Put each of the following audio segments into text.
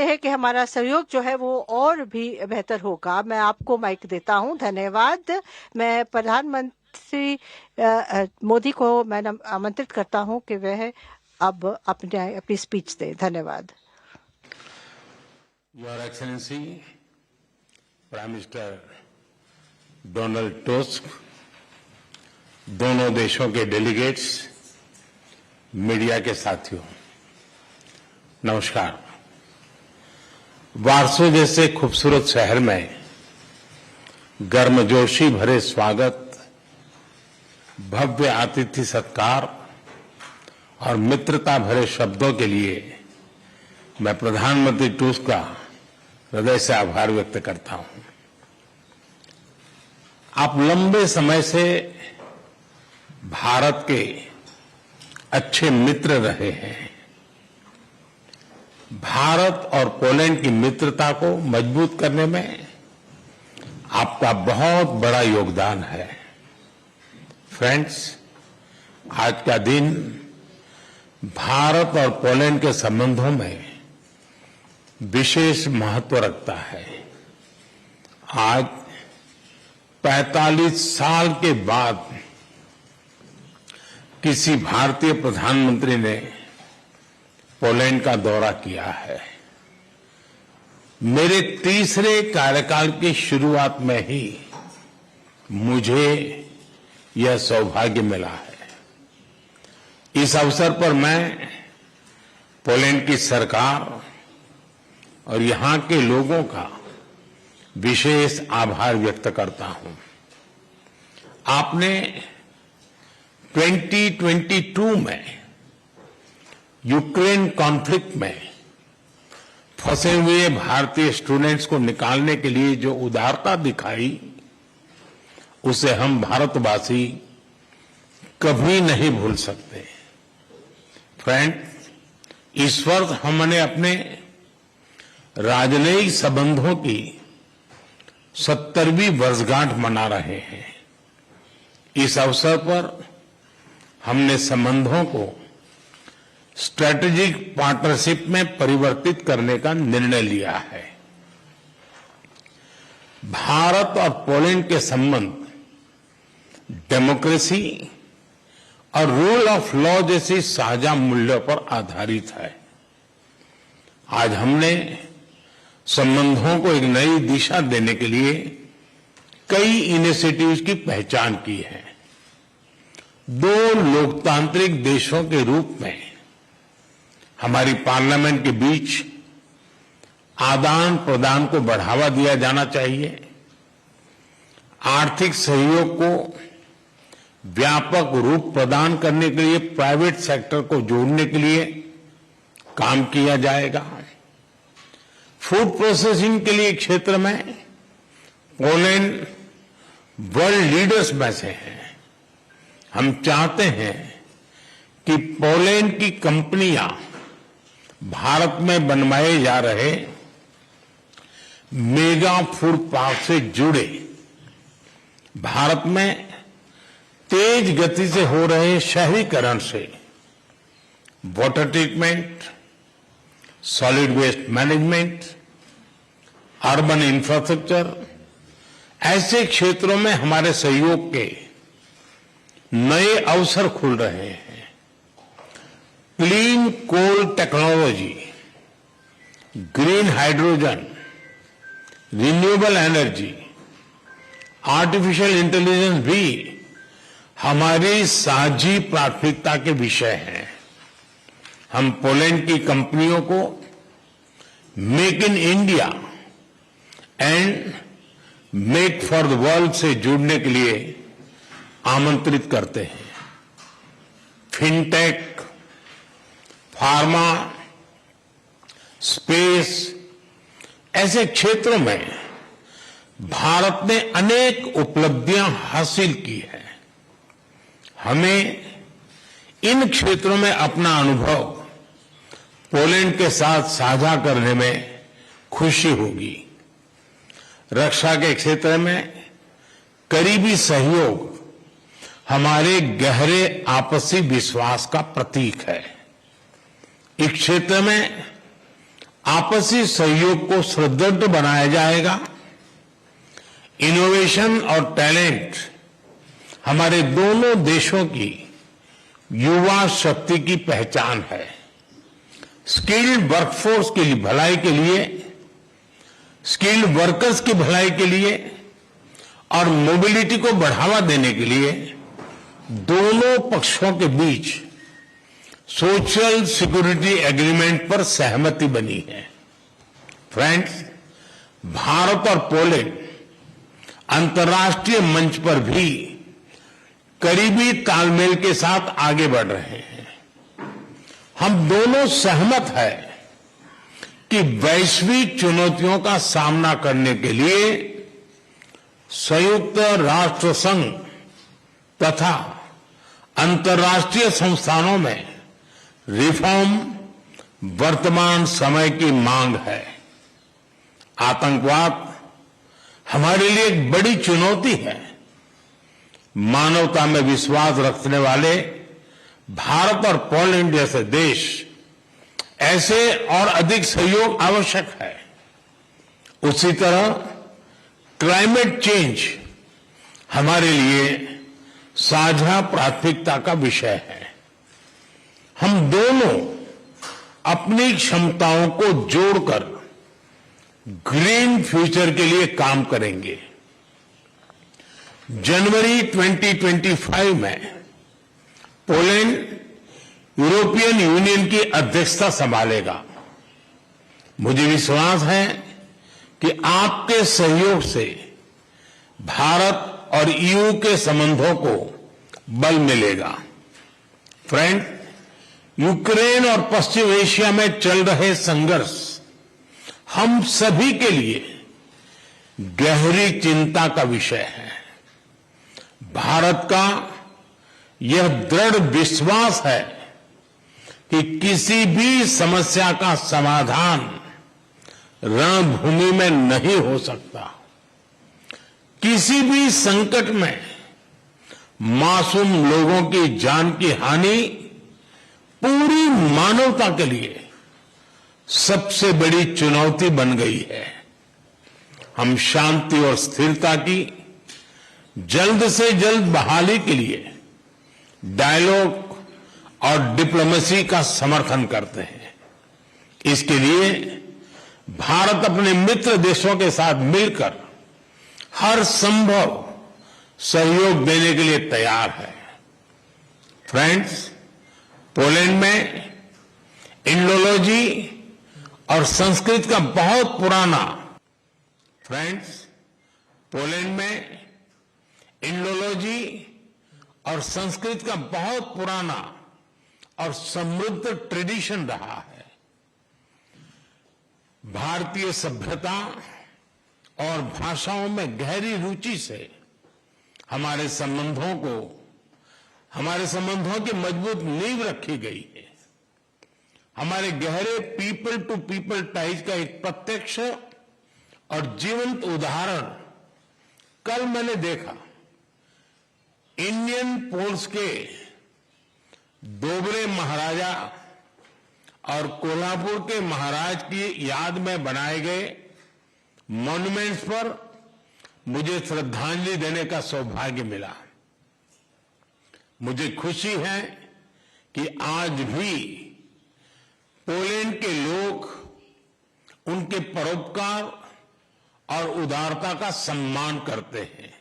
है कि हमारा सहयोग जो है वो और भी बेहतर होगा। मैं आपको माइक देता हूं। धन्यवाद। मैं प्रधानमंत्री मोदी को मैं आमंत्रित करता हूं कि वह अब अपनी स्पीच दें। धन्यवाद। Your excellency prime minister Donald tusk, दोनों देशों के डेलीगेट्स, मीडिया के साथियों, नमस्कार। वारसो जैसे खूबसूरत शहर में गर्मजोशी भरे स्वागत, भव्य आतिथ्य सत्कार और मित्रता भरे शब्दों के लिए मैं प्रधानमंत्री टस्क का हृदय से आभार व्यक्त करता हूं। आप लंबे समय से भारत के अच्छे मित्र रहे हैं। भारत और पोलैंड की मित्रता को मजबूत करने में आपका बहुत बड़ा योगदान है। फ्रेंड्स, आज का दिन भारत और पोलैंड के संबंधों में विशेष महत्व रखता है। आज 45 साल के बाद किसी भारतीय प्रधानमंत्री ने पोलैंड का दौरा किया है। मेरे तीसरे कार्यकाल की शुरुआत में ही मुझे यह सौभाग्य मिला है। इस अवसर पर मैं पोलैंड की सरकार और यहां के लोगों का विशेष आभार व्यक्त करता हूं। आपने 2022 में यूक्रेन कॉन्फ्लिक्ट में फंसे हुए भारतीय स्टूडेंट्स को निकालने के लिए जो उदारता दिखाई, उसे हम भारतवासी कभी नहीं भूल सकते। फ्रेंड, इस वर्ष हमने अपने राजनयिक संबंधों की 70वीं वर्षगांठ मना रहे हैं। इस अवसर पर हमने संबंधों को स्ट्रेटेजिक पार्टनरशिप में परिवर्तित करने का निर्णय लिया है। भारत और पोलैंड के संबंध डेमोक्रेसी और रूल ऑफ लॉ जैसी साझा मूल्यों पर आधारित है। आज हमने संबंधों को एक नई दिशा देने के लिए कई इनिशिएटिव्स की पहचान की है। दो लोकतांत्रिक देशों के रूप में हमारी पार्लियामेंट के बीच आदान प्रदान को बढ़ावा दिया जाना चाहिए। आर्थिक सहयोग को व्यापक रूप प्रदान करने के लिए प्राइवेट सेक्टर को जोड़ने के लिए काम किया जाएगा। फूड प्रोसेसिंग के लिए क्षेत्र में पोलैंड वर्ल्ड लीडर्स में से है। हम चाहते हैं कि पोलैंड की कंपनियां भारत में बनवाए जा रहे मेगा फूड पार्क से जुड़े, भारत में तेज गति से हो रहे शहरीकरण से water treatment, solid waste management, urban infrastructure, ऐसे क्षेत्रों में हमारे सहयोग के नए अवसर खुल रहे हैं। Clean coal technology, green hydrogen, renewable energy, artificial intelligence भी हमारी साझी प्राथमिकता के विषय हैं। हम पोलैंड की कंपनियों को make in India and make for the world से जुड़ने के लिए आमंत्रित करते हैं। फिनटेक, फार्मा, स्पेस, ऐसे क्षेत्रों में भारत ने अनेक उपलब्धियां हासिल की है। हमें इन क्षेत्रों में अपना अनुभव पोलैंड के साथ साझा करने में खुशी होगी। रक्षा के क्षेत्र में करीबी सहयोग हमारे गहरे आपसी विश्वास का प्रतीक है। इस क्षेत्र में आपसी सहयोग को सुदृढ़ बनाया जाएगा। इनोवेशन और टैलेंट हमारे दोनों देशों की युवा शक्ति की पहचान है। स्किल्ड वर्कफोर्स की भलाई के लिए, स्किल्ड वर्कर्स की भलाई के लिए और मोबिलिटी को बढ़ावा देने के लिए दोनों पक्षों के बीच सोशल सिक्योरिटी एग्रीमेंट पर सहमति बनी है। फ्रेंड्स, भारत और पोलैंड अंतर्राष्ट्रीय मंच पर भी करीबी तालमेल के साथ आगे बढ़ रहे हैं। हम दोनों सहमत हैं कि वैश्विक चुनौतियों का सामना करने के लिए संयुक्त राष्ट्र संघ तथा अंतर्राष्ट्रीय संस्थानों में रिफॉर्म वर्तमान समय की मांग है। आतंकवाद हमारे लिए एक बड़ी चुनौती है। मानवता में विश्वास रखने वाले भारत और पोलैंड जैसे देश ऐसे और अधिक सहयोग आवश्यक है। उसी तरह क्लाइमेट चेंज हमारे लिए साझा प्राथमिकता का विषय है। हम दोनों अपनी क्षमताओं को जोड़कर ग्रीन फ्यूचर के लिए काम करेंगे। जनवरी 2025 में पोलैंड यूरोपियन यूनियन की अध्यक्षता संभालेगा। मुझे विश्वास है कि आपके सहयोग से भारत और ईयू के संबंधों को बल मिलेगा। फ्रेंड, यूक्रेन और पश्चिम एशिया में चल रहे संघर्ष हम सभी के लिए गहरी चिंता का विषय है। भारत का यह दृढ़ विश्वास है कि किसी भी समस्या का समाधान रणभूमि में नहीं हो सकता। किसी भी संकट में मासूम लोगों की जान की हानि पूरी मानवता के लिए सबसे बड़ी चुनौती बन गई है। हम शांति और स्थिरता की जल्द से जल्द बहाली के लिए डायलॉग और डिप्लोमेसी का समर्थन करते हैं। इसके लिए भारत अपने मित्र देशों के साथ मिलकर हर संभव सहयोग देने के लिए तैयार है। फ्रेंड्स, पोलैंड में इंडोलॉजी और संस्कृत का बहुत पुराना और संस्कृत का बहुत पुराना और समृद्ध ट्रेडिशन रहा है। भारतीय सभ्यता और भाषाओं में गहरी रुचि से हमारे संबंधों की मजबूत नींव रखी गई है। हमारे गहरे पीपल टू पीपल टाइज का एक प्रत्यक्ष और जीवंत उदाहरण कल मैंने देखा। इंडियन पोल्स के दोबरे महाराजा और कोल्हापुर के महाराज की याद में बनाए गए मॉन्यूमेंट्स पर मुझे श्रद्धांजलि देने का सौभाग्य मिला। मुझे खुशी है कि आज भी पोलैंड के लोग उनके परोपकार और उदारता का सम्मान करते हैं।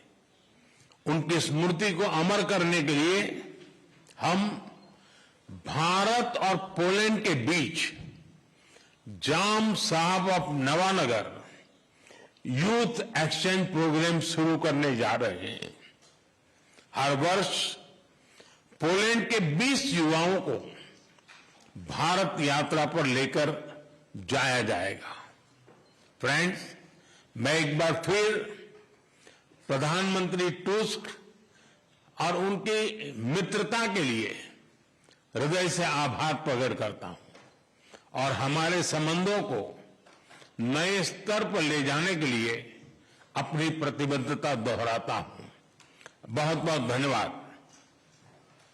उनकी स्मृति को अमर करने के लिए हम भारत और पोलैंड के बीच Jam Sahab of Nawanagar youth exchange programme शुरू करने जा रहे हैं। हर वर्ष पोलैंड के 20 युवाओं को भारत यात्रा पर लेकर जाया जाएगा। फ्रेंड्स, मैं एक बार फिर प्रधानमंत्री टुस्क और उनकी मित्रता के लिए हृदय से आभार प्रकट करता हूं और हमारे संबंधों को नए स्तर पर ले जाने के लिए अपनी प्रतिबद्धता दोहराता हूं। बहुत बहुत धन्यवाद।